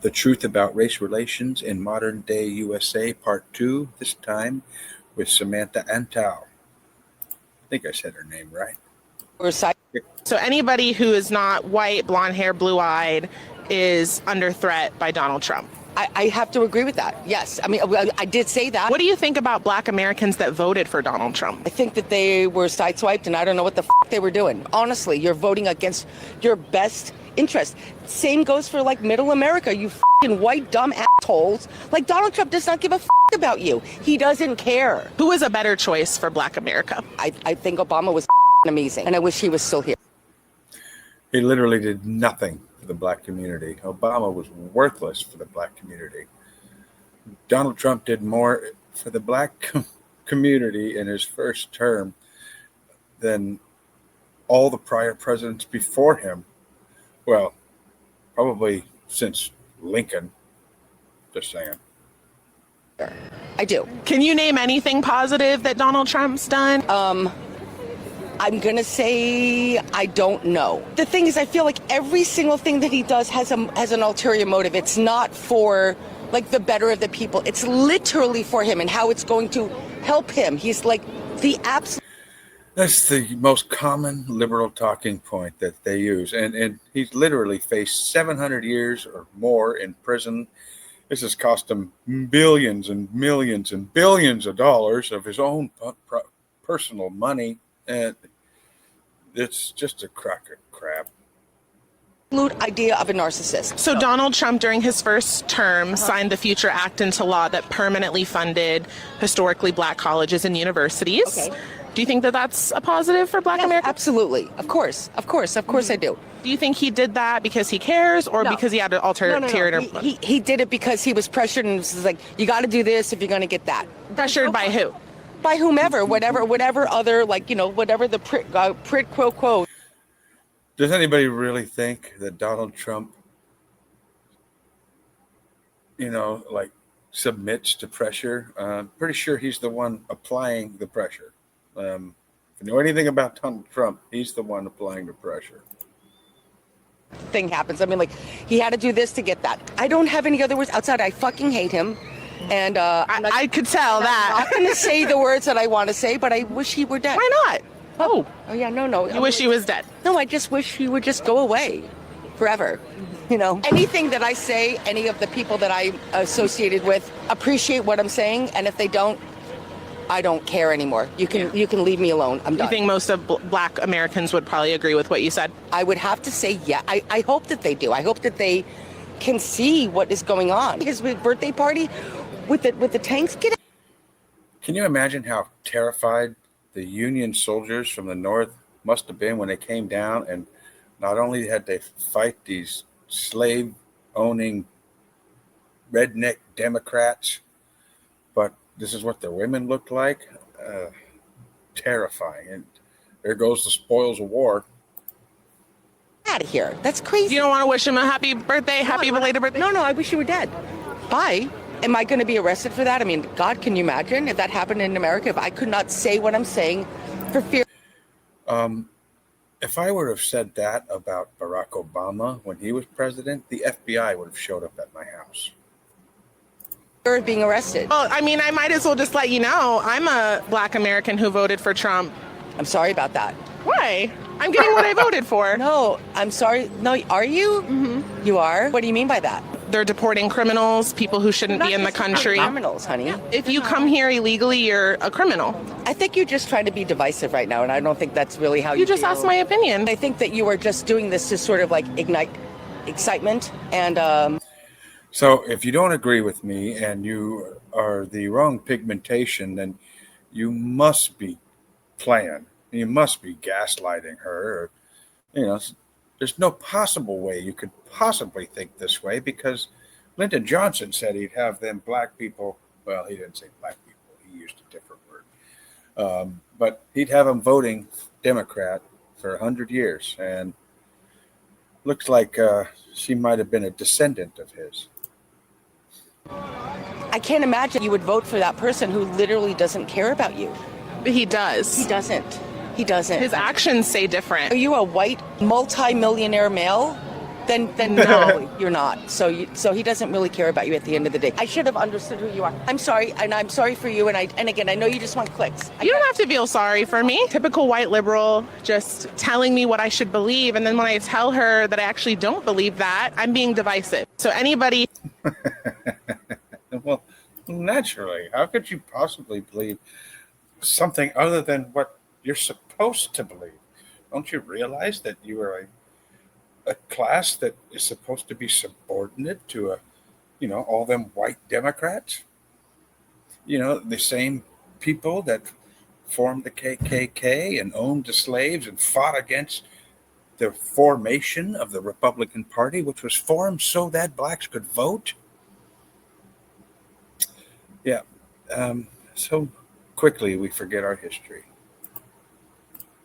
The Truth About Race Relations in Modern Day USA, Part 2, this time with Samantha Antal. I think I said her name right. So anybody who is not white, blonde hair, blue eyed is under threat by Donald Trump. I have to agree with that. Yes. I mean, I did say that. What do you think about black Americans that voted for Donald Trump? I think that they were sideswiped, and I don't know what the they were doing. Honestly, you're voting against your best interest. Same goes for like middle America, you white dumb assholes. Like Donald Trump does not give a about you. He doesn't care. Who is a better choice for black America? I think Obama was amazing, and I wish he was still here. He literally did nothing for the black community. Obama was worthless for the black community. Donald Trump did more for the black community in his first term than all the prior presidents before him. Well, probably since Lincoln. Just saying. I do. Can you name anything positive that Donald Trump's done? I'm going to say I don't know. The thing is, I feel like every single thing that he does has an ulterior motive. It's not for like the better of the people. It's literally for him and how it's going to help him. He's like the absolute. That's the most common liberal talking point that they use. And he's literally faced 700 years or more in prison. This has cost him billions and millions and billions of dollars of his own personal money. And it's just a crock of crap. Idea of a narcissist. So Donald Trump, during his first term, signed the Future Act into law that permanently funded historically black colleges and universities. Okay. Do you think that that's a positive for black America? Absolutely. Of course I do. Do you think he did that because he cares or because he had an ulterior motive? He did it because he was pressured and was like, you got to do this if you're going to get that. Pressured by who? By whomever, whatever other, like, whatever the quid pro quo. Does anybody really think that Donald Trump, submits to pressure? I'm pretty sure he's the one applying the pressure. If you know anything about Donald Trump, he's the one applying the pressure. Thing happens. I mean, like, he had to do this to get that. I don't have any other words outside. I fucking hate him. And I could tell that. I'm not going to say the words that I want to say, but I wish he were dead. Why not? Oh yeah, no. You wish he was dead? No, I just wish he would just go away forever. Anything that I say, any of the people that I'm associated with appreciate what I'm saying, and if they don't, I don't care anymore. You can leave me alone. I'm done. You think most of black Americans would probably agree with what you said? I would have to say yeah. I hope that they do. I hope that they can see what is going on. His birthday party with the tanks. Can you imagine how terrified the Union soldiers from the North must have been when they came down, and not only had they fight these slave-owning redneck Democrats, but this is what their women looked like? Terrifying. And there goes the spoils of war. Out of here. That's crazy. You don't want to wish him a happy birthday, happy belated birthday? No, I wish you were dead. Bye. Am I going to be arrested for that? I mean, God, can you imagine if that happened in America? If I could not say what I'm saying for fear. If I would have said that about Barack Obama when he was president, the FBI would have showed up at my house. Of being arrested. Well, I mean, I might as well just let you know, I'm a black American who voted for Trump. I'm sorry about that. Why? I'm getting what I voted for. No, I'm sorry. No, are you? Mm-hmm. You are? What do you mean by that? They're deporting criminals, people who shouldn't be in the country. Criminals, honey. If you come here illegally, you're a criminal. I think you're just trying to be divisive right now, and I don't think that's really how you just feel. asked my opinion. I think that you are just doing this to sort of like ignite excitement and So if you don't agree with me and you are the wrong pigmentation, then you must be playing. You must be gaslighting her. Or, there's no possible way you could possibly think this way, because Lyndon Johnson said he'd have them black people. Well, he didn't say black people. He used a different word. But he'd have them voting Democrat for 100 years. And looks like she might have been a descendant of his. I can't imagine you would vote for that person who literally doesn't care about you. But he does. He doesn't. He doesn't. His actions say different. Are you a white multi-millionaire male then no, you're not. So he doesn't really care about you at the end of the day. I should have understood who you are. I'm sorry, and I'm sorry for you. And again, I know you just want clicks. You don't have to feel sorry for me. Typical white liberal, just telling me what I should believe. And then when I tell her that I actually don't believe that, I'm being divisive. So anybody. Well, naturally, how could you possibly believe something other than what you're supposed to believe? Don't you realize that you are a class that is supposed to be subordinate to all them white Democrats? The same people that formed the KKK and owned the slaves and fought against the formation of the Republican Party, which was formed so that blacks could vote. Yeah. So quickly we forget our history.